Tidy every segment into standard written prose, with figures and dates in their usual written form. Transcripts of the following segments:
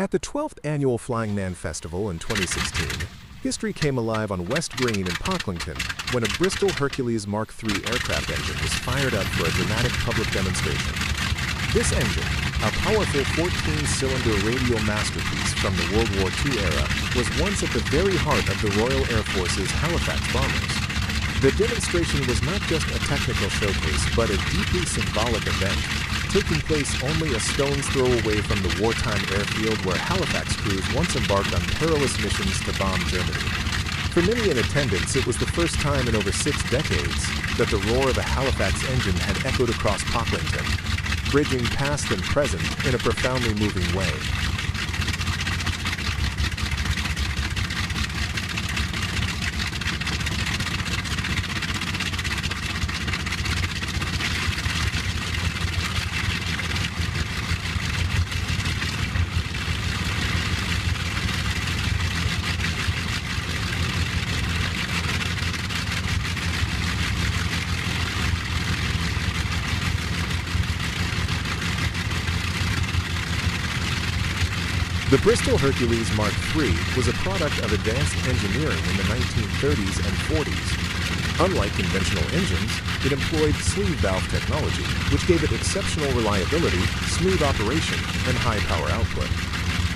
At the 12th Annual Flying Man Festival in 2016, history came alive on West Green in Pocklington when a Bristol Hercules Mark III aircraft engine was fired up for a dramatic public demonstration. This engine, a powerful 14-cylinder radial masterpiece from the World War II era, was once at the very heart of the Royal Air Force's Halifax bombers. The demonstration was not just a technical showcase, but a deeply symbolic event, taking place only a stone's throw away from the wartime airfield where Halifax crews once embarked on perilous missions to bomb Germany. For many in attendance, it was the first time in over 6 decades that the roar of a Halifax engine had echoed across Pocklington, bridging past and present in a profoundly moving way. The Bristol Hercules Mark III was a product of advanced engineering in the 1930s and 40s. Unlike conventional engines, it employed sleeve valve technology, which gave it exceptional reliability, smooth operation, and high power output.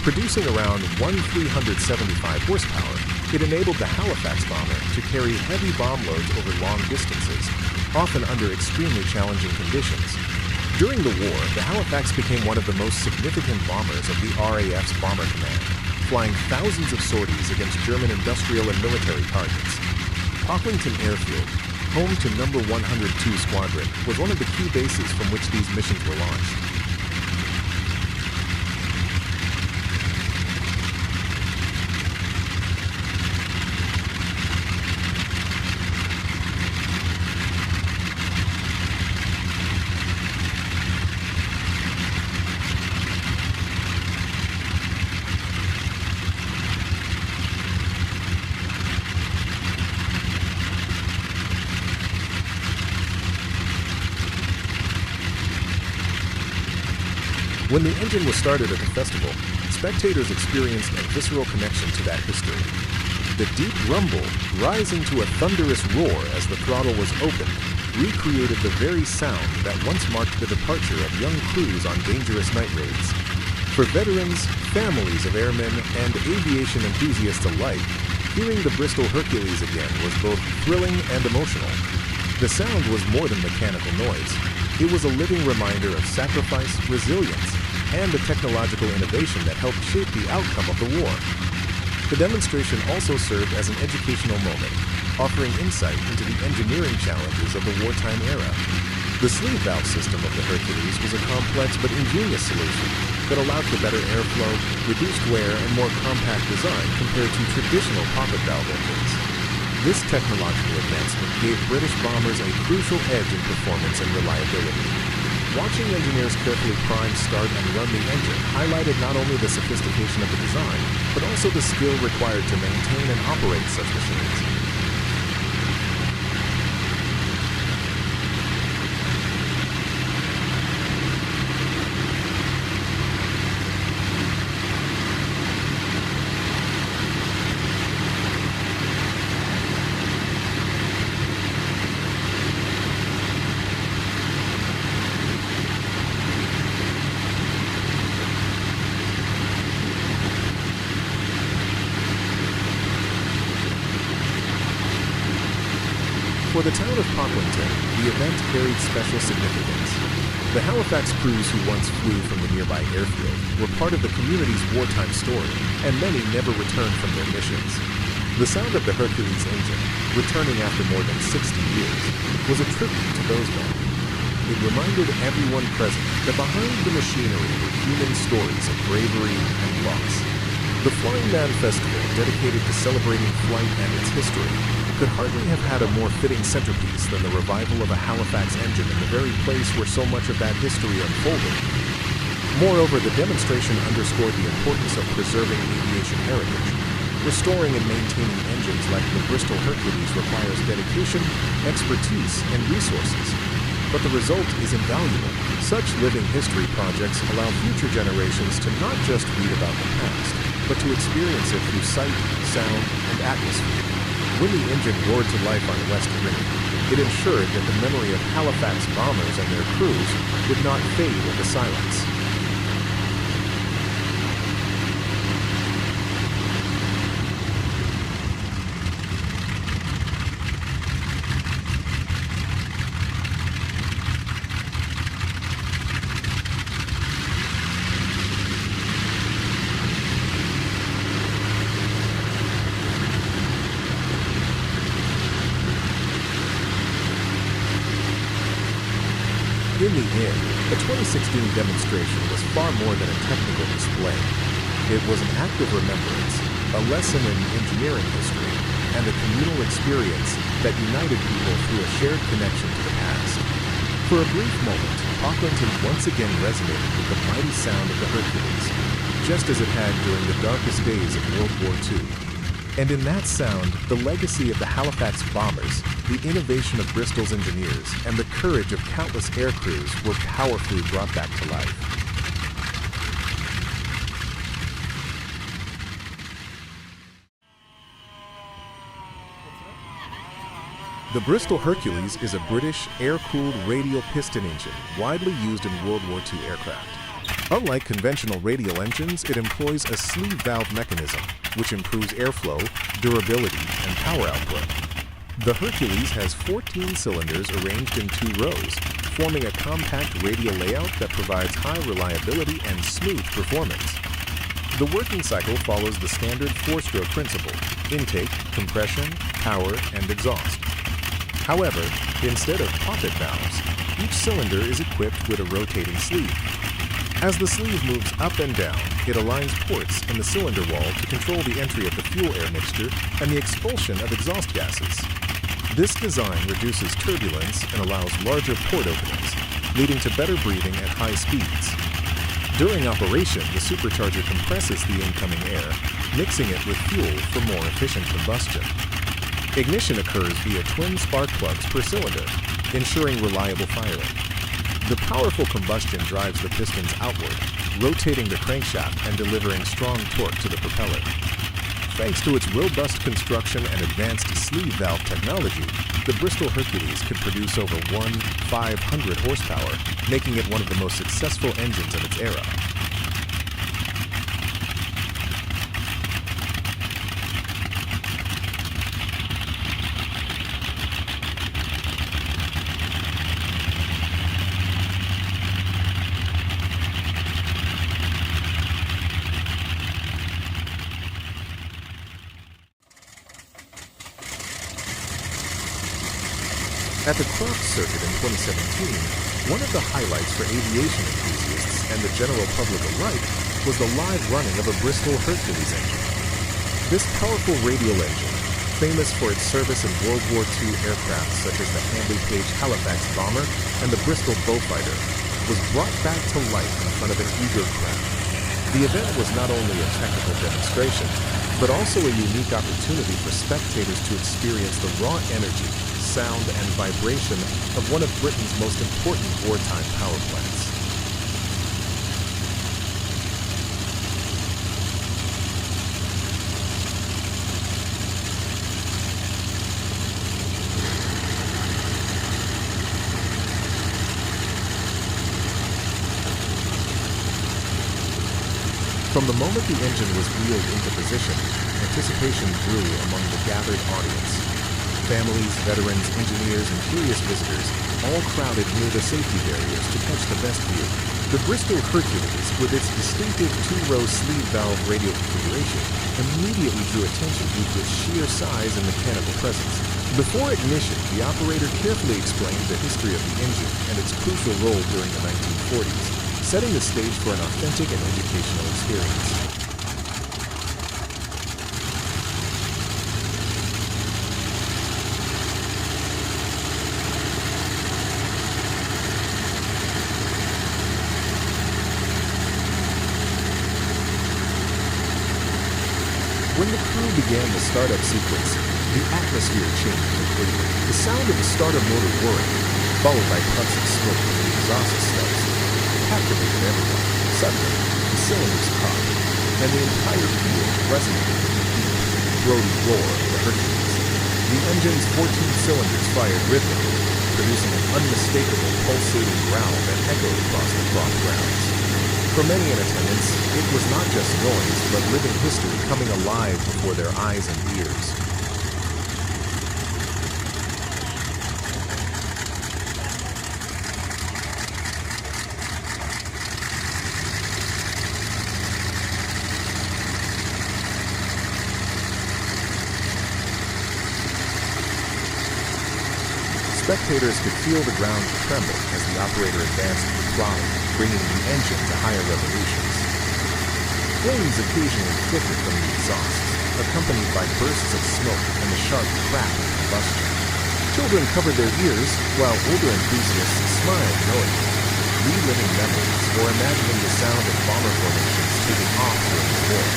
Producing around 375 horsepower, it enabled the Halifax bomber to carry heavy bomb loads over long distances, often under extremely challenging conditions. During the war, the Halifax became one of the most significant bombers of the RAF's Bomber Command, flying thousands of sorties against German industrial and military targets. Pocklington Airfield, home to No. 102 Squadron, was one of the key bases from which these missions were launched. When the engine was started at the festival, spectators experienced a visceral connection to that history. The deep rumble, rising to a thunderous roar as the throttle was opened, recreated the very sound that once marked the departure of young crews on dangerous night raids. For veterans, families of airmen, and aviation enthusiasts alike, hearing the Bristol Hercules again was both thrilling and emotional. The sound was more than mechanical noise. It was a living reminder of sacrifice, resilience, and the technological innovation that helped shape the outcome of the war. The demonstration also served as an educational moment, offering insight into the engineering challenges of the wartime era. The sleeve valve system of the Hercules was a complex but ingenious solution that allowed for better airflow, reduced wear, and more compact design compared to traditional pocket valve engines. This technological advancement gave British bombers a crucial edge in performance and reliability. Watching engineers carefully prime, start, and run the engine highlighted not only the sophistication of the design, but also the skill required to maintain and operate such machines. For the town of Pocklington, the event carried special significance. The Halifax crews who once flew from the nearby airfield were part of the community's wartime story, and many never returned from their missions. The sound of the Hercules engine, returning after more than 60 years, was a tribute to those men. It reminded everyone present that behind the machinery were human stories of bravery and loss. The Flying Man Festival, dedicated to celebrating flight and its history, could hardly have had a more fitting centerpiece than the revival of a Halifax engine in the very place where so much of that history unfolded. Moreover, the demonstration underscored the importance of preserving aviation heritage. Restoring and maintaining engines like the Bristol Hercules requires dedication, expertise, and resources. but the result is invaluable. Such living history projects allow future generations to not just read about the past, but to experience it through sight, sound, and atmosphere. When the engine roared to life on West Ring, it ensured that the memory of Halifax bombers and their crews would not fade into silence. In the end, the 2016 demonstration was far more than a technical display. It was an act of remembrance, a lesson in engineering history, and a communal experience that united people through a shared connection to the past. For a brief moment, Pocklington once again resonated with the mighty sound of the Hercules, just as it had during the darkest days of World War II. And in that sound, the legacy of the Halifax bombers, the innovation of Bristol's engineers, and the courage of countless air crews were powerfully brought back to life. The Bristol Hercules is a British air-cooled radial piston engine widely used in World War II aircraft. Unlike conventional radial engines, it employs a sleeve valve mechanism, which improves airflow, durability, and power output. The Hercules has 14 cylinders arranged in 2 rows, forming a compact radial layout that provides high reliability and smooth performance. The working cycle follows the standard 4-stroke principle: intake, compression, power, and exhaust. However, instead of poppet valves, each cylinder is equipped with a rotating sleeve. As the sleeve moves up and down, it aligns ports in the cylinder wall to control the entry of the fuel-air mixture and the expulsion of exhaust gases. This design reduces turbulence and allows larger port openings, leading to better breathing at high speeds. During operation, the supercharger compresses the incoming air, mixing it with fuel for more efficient combustion. Ignition occurs via twin spark plugs per cylinder, ensuring reliable firing. The powerful combustion drives the pistons outward, rotating the crankshaft and delivering strong torque to the propeller. Thanks to its robust construction and advanced sleeve valve technology, the Bristol Hercules could produce over 1,500 horsepower, making it one of the most successful engines of its era. At the Croft Circuit in 2017, one of the highlights for aviation enthusiasts and the general public alike was the live running of a Bristol Hercules engine. This powerful radial engine, famous for its service in World War II aircraft such as the Handley-Page Halifax bomber and the Bristol Beaufighter, was brought back to life in front of an eager crowd. The event was not only a technical demonstration, but also a unique opportunity for spectators to experience the raw energy, sound, and vibration of one of Britain's most important wartime power plants. From the moment the engine was wheeled into position, anticipation grew among the gathered audience. Families, veterans, engineers, and curious visitors all crowded near the safety barriers to catch the best view. The Bristol Hercules, with its distinctive 2-row sleeve valve radial configuration, immediately drew attention due to its sheer size and mechanical presence. Before ignition, the operator carefully explained the history of the engine and its crucial role during the 1940s, setting the stage for an authentic and educational experience. When the crew began the startup sequence, the atmosphere changed completely. The sound of the starter motor whirring, followed by puffs of smoke from the exhaust studs, captivated everyone. Suddenly, the cylinders popped, and the entire field resonated with the deep, throaty roar of the Hercules. The engine's 14 cylinders fired rhythmically, producing an unmistakable pulsating growl that echoed across the cross grounds. For many in attendance, it was not just noise, but living history coming alive before their eyes and ears. Spectators could feel the ground tremble as the operator advanced the throttle, bringing the engine to higher revolutions. Flames occasionally flickered from the exhausts, accompanied by bursts of smoke and the sharp crack of combustion. Children covered their ears, while older enthusiasts smiled knowingly, reliving memories or imagining the sound of bomber formations taking off during the war.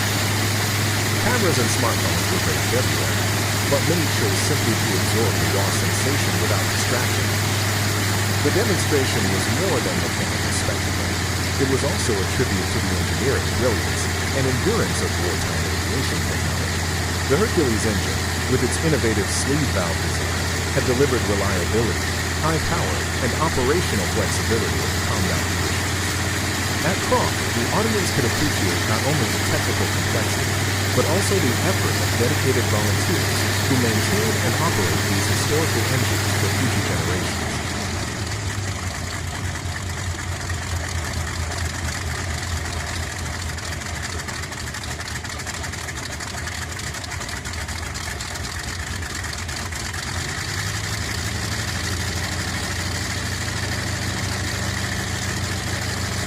Cameras and smartphones were placed everywhere, but many chose simply to absorb the raw sensation without distraction. The demonstration was more than mechanical spectacle. It was also a tribute to the engineering brilliance and endurance of wartime aviation technology. The Hercules engine, with its innovative sleeve valve design, had delivered reliability, high power, and operational flexibility in combat conditions. At Croft, the audience could appreciate not only the technical complexity, but also the effort of dedicated volunteers who maintain and operate these historical engines for future generations.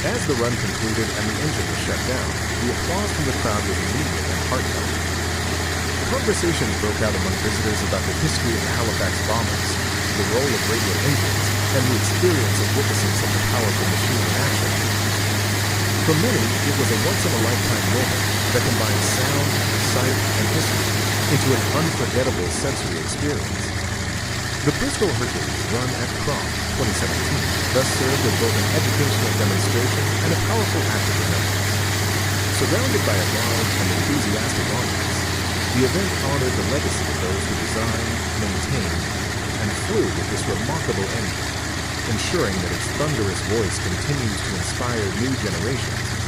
As the run concluded and the engine was shut down, the applause from the crowd was immediate and heartfelt. Conversations broke out among visitors about the history of the Halifax bombers, the role of radial engines, and the experience of witnessing such a powerful machine in action. For many, it was a once-in-a-lifetime moment that combined sound, sight, and history into an unforgettable sensory experience. The Bristol Hercules run at Croft 2017 thus served as both an educational demonstration and a powerful act of remembrance. Surrounded by a large and enthusiastic audience, the event honored the legacy of those who designed, maintained, and flew with this remarkable engine, ensuring that its thunderous voice continues to inspire new generations.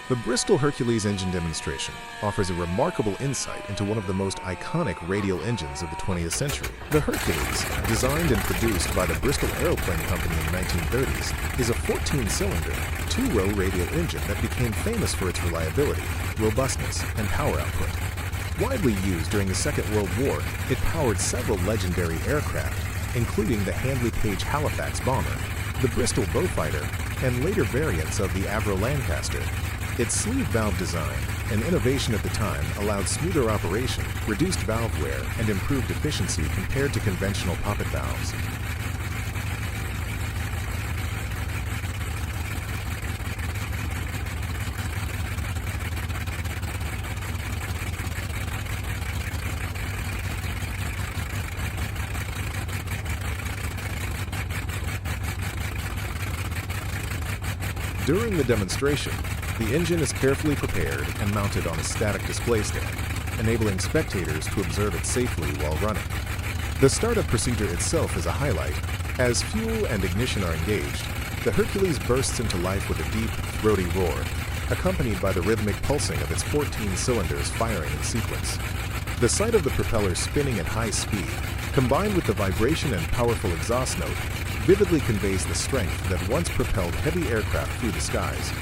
The Bristol Hercules engine demonstration offers a remarkable insight into one of the most iconic radial engines of the 20th century. The Hercules, designed and produced by the Bristol Aeroplane Company in the 1930s, is a 14-cylinder, two-row radial engine that became famous for its reliability, robustness, and power output. Widely used during the Second World War, it powered several legendary aircraft, including the Handley Page Halifax bomber, the Bristol Beaufighter, and later variants of the Avro Lancaster. Its sleeve valve design, an innovation at the time, allowed smoother operation, reduced valve wear, and improved efficiency compared to conventional poppet valves. During the demonstration, the engine is carefully prepared and mounted on a static display stand, enabling spectators to observe it safely while running. The startup procedure itself is a highlight. As fuel and ignition are engaged, the Hercules bursts into life with a deep, throaty roar, accompanied by the rhythmic pulsing of its 14 cylinders firing in sequence. The sight of the propeller spinning at high speed, combined with the vibration and powerful exhaust note, vividly conveys the strength that once propelled heavy aircraft through the skies.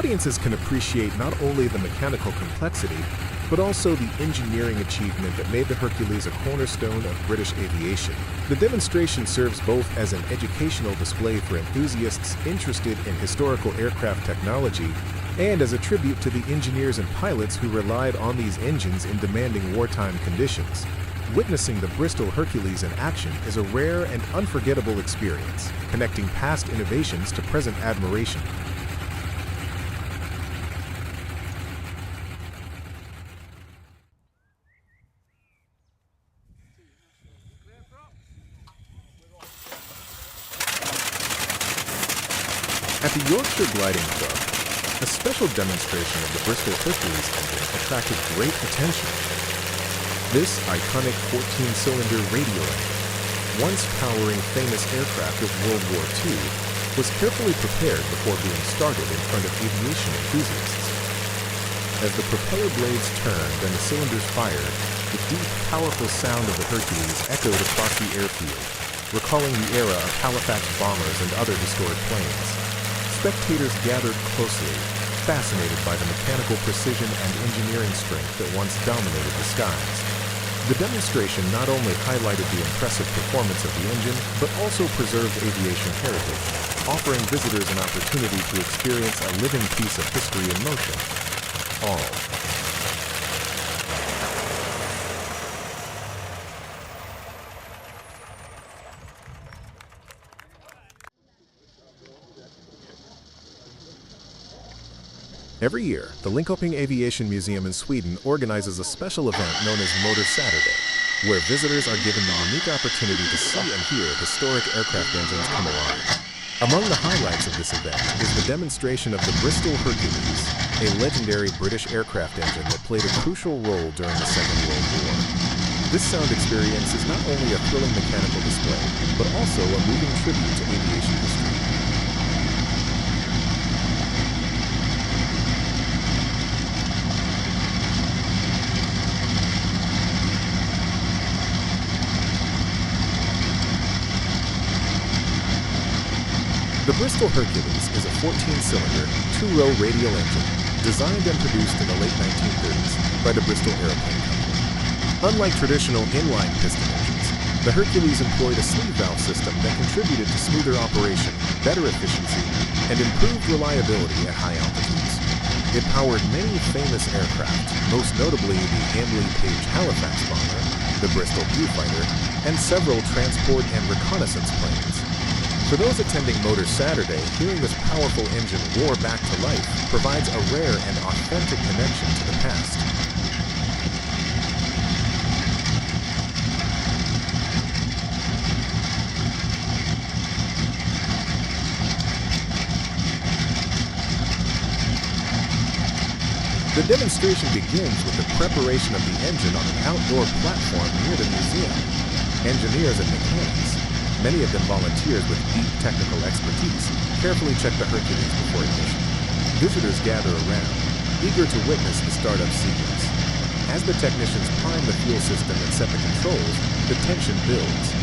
Audiences can appreciate not only the mechanical complexity, but also the engineering achievement that made the Hercules a cornerstone of British aviation. The demonstration serves both as an educational display for enthusiasts interested in historical aircraft technology and as a tribute to the engineers and pilots who relied on these engines in demanding wartime conditions. Witnessing the Bristol Hercules in action is a rare and unforgettable experience, connecting past innovations to present admiration. At the Yorkster Gliding Club, a special demonstration of the Bristol Hercules engine attracted great attention. This iconic 14-cylinder Radial engine, once powering famous aircraft of World War II, was carefully prepared before being started in front of aviation enthusiasts. As the propeller blades turned and the cylinders fired, the deep, powerful sound of the Hercules echoed across the airfield, recalling the era of Halifax bombers and other historic planes. Spectators gathered closely, fascinated by the mechanical precision and engineering strength that once dominated the skies. The demonstration not only highlighted the impressive performance of the engine, but also preserved aviation heritage, offering visitors an opportunity to experience a living piece of history in motion. All. Every year, the Linköping Aviation Museum in Sweden organizes a special event known as Motor Saturday, where visitors are given the unique opportunity to see and hear historic aircraft engines come alive. Among the highlights of this event is the demonstration of the Bristol Hercules, a legendary British aircraft engine that played a crucial role during the Second World War. This sound experience is not only a thrilling mechanical display, but also a moving tribute to aviation history. The Bristol Hercules is a 14-cylinder, two-row radial engine designed and produced in the late 1930s by the Bristol Aeroplane Company. Unlike traditional inline piston engines, the Hercules employed a sleeve valve system that contributed to smoother operation, better efficiency, and improved reliability at high altitudes. It powered many famous aircraft, most notably the Handley Page Halifax bomber, the Bristol Beaufighter, and several transport and reconnaissance planes. For those attending Motor Saturday, hearing this powerful engine roar back to life provides a rare and authentic connection to the past. The demonstration begins with the preparation of the engine on an outdoor platform near the museum. Engineers and mechanics, many of them volunteers with deep technical expertise, carefully check the Hercules before ignition. Visitors gather around, eager to witness the startup sequence. As the technicians prime the fuel system and set the controls, the tension builds.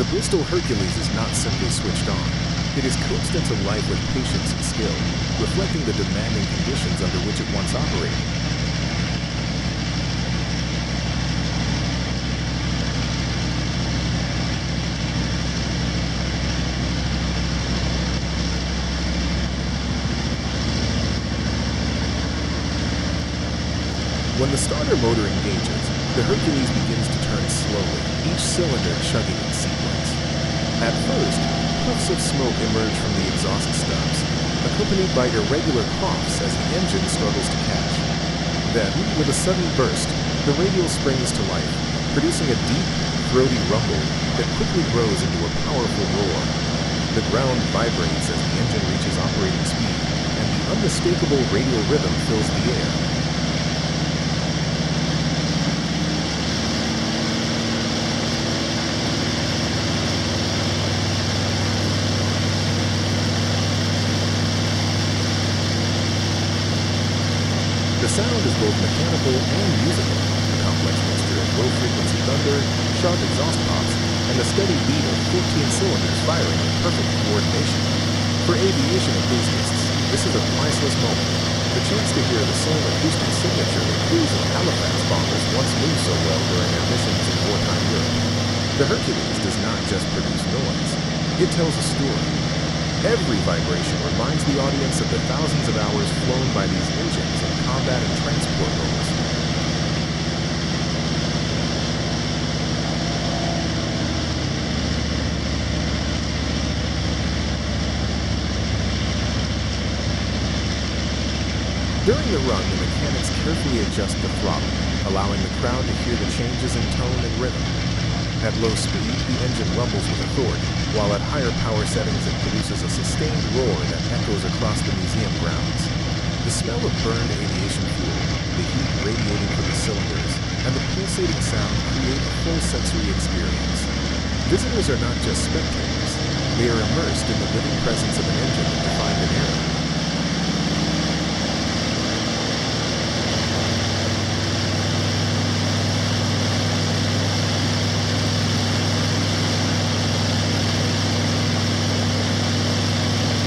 The Bristol Hercules is not simply switched on. It is coaxed into life with patience and skill, reflecting the demanding conditions under which it once operated. When the starter motor engages, the Hercules begins to turn slowly, each cylinder chugging in sequence. At first, puffs of smoke emerge from the exhaust stubs, accompanied by irregular coughs as the engine struggles to catch. Then, with a sudden burst, the radial springs to life, producing a deep, throaty rumble that quickly grows into a powerful roar. The ground vibrates as the engine reaches operating speed, and the unmistakable radial rhythm fills the air. The sound is both mechanical and musical, a complex mixture of low-frequency thunder, sharp exhaust pops, and the steady beat of 14 cylinders firing in perfect coordination. For aviation enthusiasts, This is a priceless moment. The chance to hear the same acoustic signature that crews of Halifax bombers once knew so well during their missions in wartime Europe. The Hercules does not just produce noise, it tells a story. Every vibration reminds the audience of the thousands of hours flown by these engines in combat and transport roles. During the run, the mechanics carefully adjust the throttle, allowing the crowd to hear the changes in tone and rhythm. At low speed, the engine rumbles with authority, while at higher power settings it produces a sustained roar that echoes across the museum grounds. The smell of burned aviation fuel, the heat radiating from the cylinders, and the pulsating sound create a full sensory experience. Visitors are not just spectators, they are immersed in the living presence of an engine that defined an era.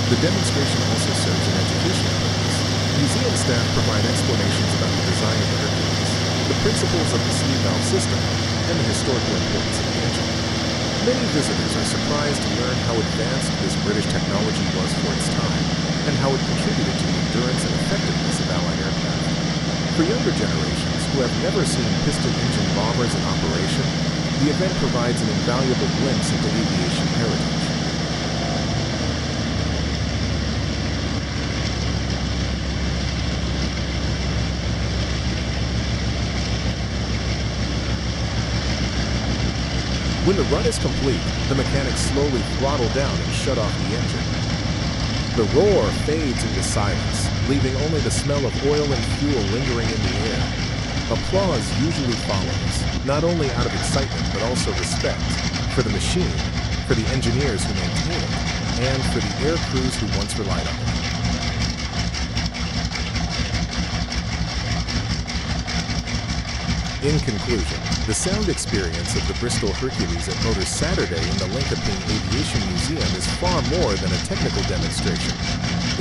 The demonstration also serves an educational purpose. Museum staff provide explanations about the design of the Hercules, the principles of the sleeve valve system, and the historical importance of the engine. Many visitors are surprised to learn how advanced this British technology was for its time, and how it contributed to the endurance and effectiveness of Allied aircraft. For younger generations who have never seen piston engine bombers in operation, the event provides an invaluable glimpse into aviation heritage. When the run is complete, the mechanics slowly throttle down and shut off the engine. The roar fades into silence, leaving only the smell of oil and fuel lingering in the air. Applause usually follows, not only out of excitement but also respect for the machine, for the engineers who maintain it, and for the air crews who once relied on it. In conclusion, the sound experience of the Bristol Hercules at Motors Saturday in the Linköping Aviation Museum is far more than a technical demonstration.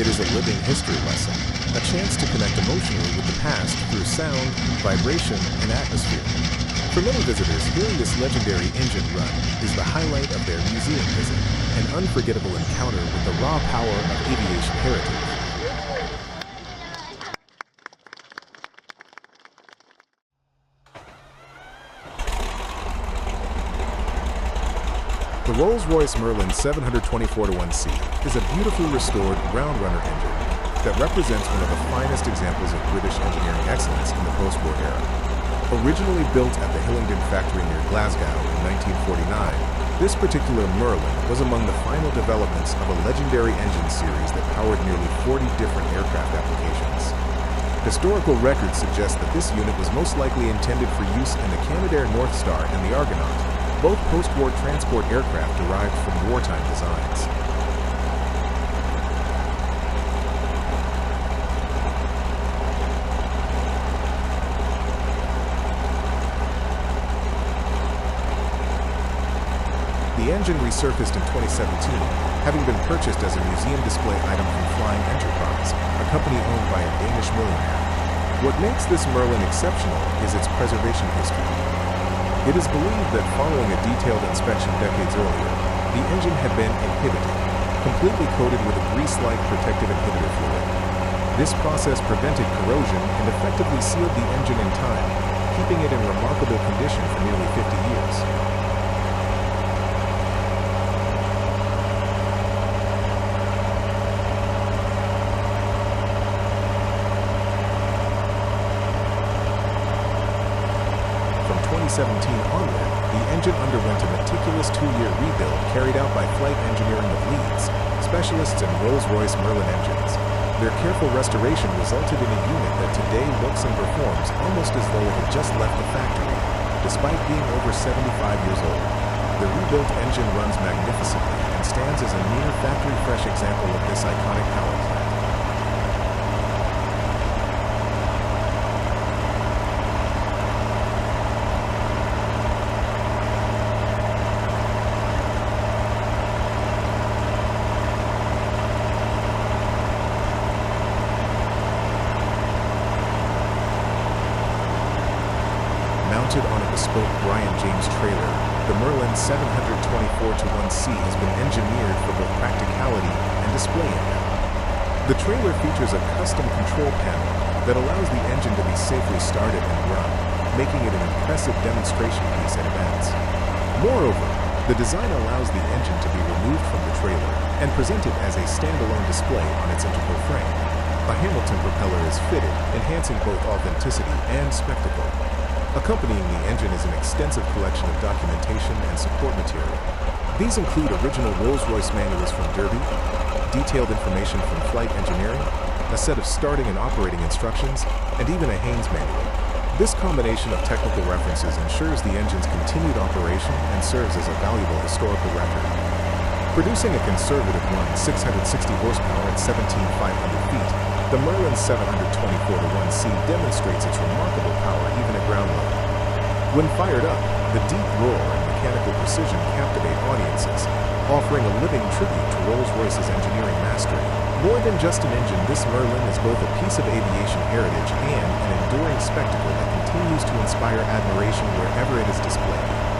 It is a living history lesson, a chance to connect emotionally with the past through sound, vibration, and atmosphere. For many visitors, hearing this legendary engine run is the highlight of their museum visit, an unforgettable encounter with the raw power of aviation heritage. The Rolls-Royce Merlin 724-1C is a beautifully restored ground runner engine that represents one of the finest examples of British engineering excellence in the post-war era. Originally built at the Hillingdon factory near Glasgow in 1949, this particular Merlin was among the final developments of a legendary engine series that powered nearly 40 different aircraft applications. Historical records suggest that this unit was most likely intended for use in the Canadair North Star and the Argonaut, both post-war transport aircraft derived from wartime designs. The engine resurfaced in 2017, having been purchased as a museum display item from Flying Enterprise, a company owned by a Danish millionaire. What makes this Merlin exceptional is its preservation history. It is believed that following a detailed inspection decades earlier, the engine had been inhibited, completely coated with a grease-like protective inhibitor fluid. This process prevented corrosion and effectively sealed the engine in time, keeping it in remarkable condition for nearly 50 years. From 2017 onward, the engine underwent a meticulous 2-year rebuild carried out by Flight Engineering of Leeds, specialists in Rolls-Royce Merlin engines. Their careful restoration resulted in a unit that today looks and performs almost as though it had just left the factory, despite being over 75 years old. The rebuilt engine runs magnificently and stands as a near factory-fresh example of this iconic power plant. Mounted on a bespoke Brian James trailer, the Merlin 724-1C has been engineered for both practicality and display impact. The trailer features a custom control panel that allows the engine to be safely started and run, making it an impressive demonstration piece at events. Moreover, the design allows the engine to be removed from the trailer and presented as a standalone display on its integral frame. A Hamilton propeller is fitted, enhancing both authenticity and spectacle. Accompanying the engine is an extensive collection of documentation and support material. These include original Rolls-Royce manuals from Derby, detailed information from flight engineering, a set of starting and operating instructions, and even a Haynes manual. This combination of technical references ensures the engine's continued operation and serves as a valuable historical record. Producing a conservative 660 horsepower at 17,500 feet, the Merlin 724-1C demonstrates its remarkable power even at ground level. When fired up, the deep roar and mechanical precision captivate audiences, offering a living tribute to Rolls-Royce's engineering mastery. More than just an engine, this Merlin is both a piece of aviation heritage and an enduring spectacle that continues to inspire admiration wherever it is displayed.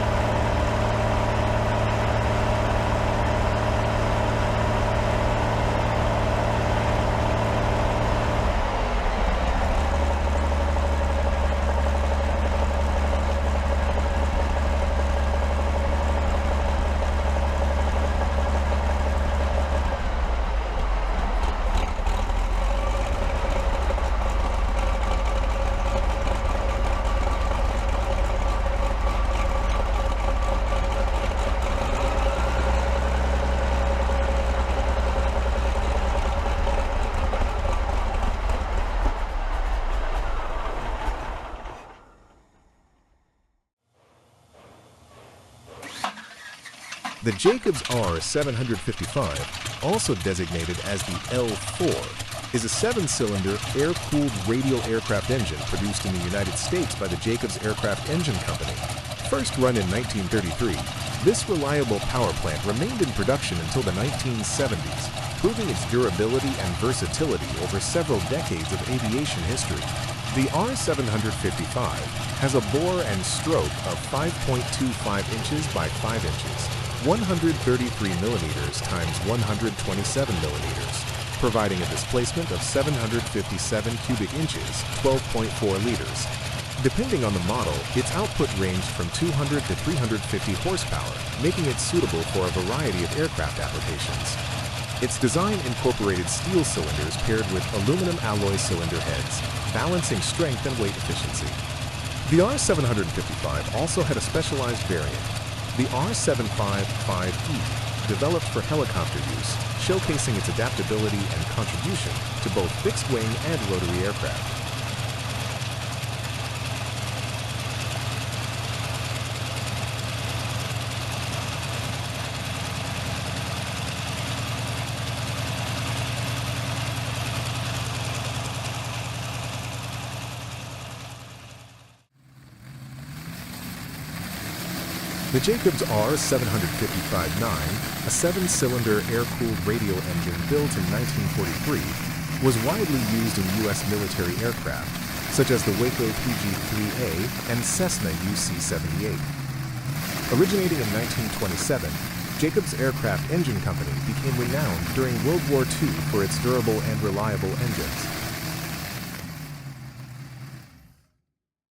The Jacobs R755, also designated as the L4, is a 7-cylinder, air-cooled radial aircraft engine produced in the United States by the Jacobs Aircraft Engine Company. First run in 1933, this reliable power plant remained in production until the 1970s, proving its durability and versatility over several decades of aviation history. The R755 has a bore and stroke of 5.25 inches by 5 inches, 133 millimeters times 127 millimeters, providing a displacement of 757 cubic inches, 12.4 liters. Depending on the model, its output ranged from 200 to 350 horsepower, making it suitable for a variety of aircraft applications. Its design incorporated steel cylinders paired with aluminum alloy cylinder heads, balancing strength and weight efficiency. The R755 also had a specialized variant, the R755E, developed for helicopter use, showcasing its adaptability and contribution to both fixed-wing and rotary aircraft. The Jacobs R755-9, a 7-cylinder air-cooled radial engine built in 1943, was widely used in U.S. military aircraft, such as the Waco PG-3A and Cessna UC-78. Originating in 1927, Jacobs Aircraft Engine Company became renowned during World War II for its durable and reliable engines.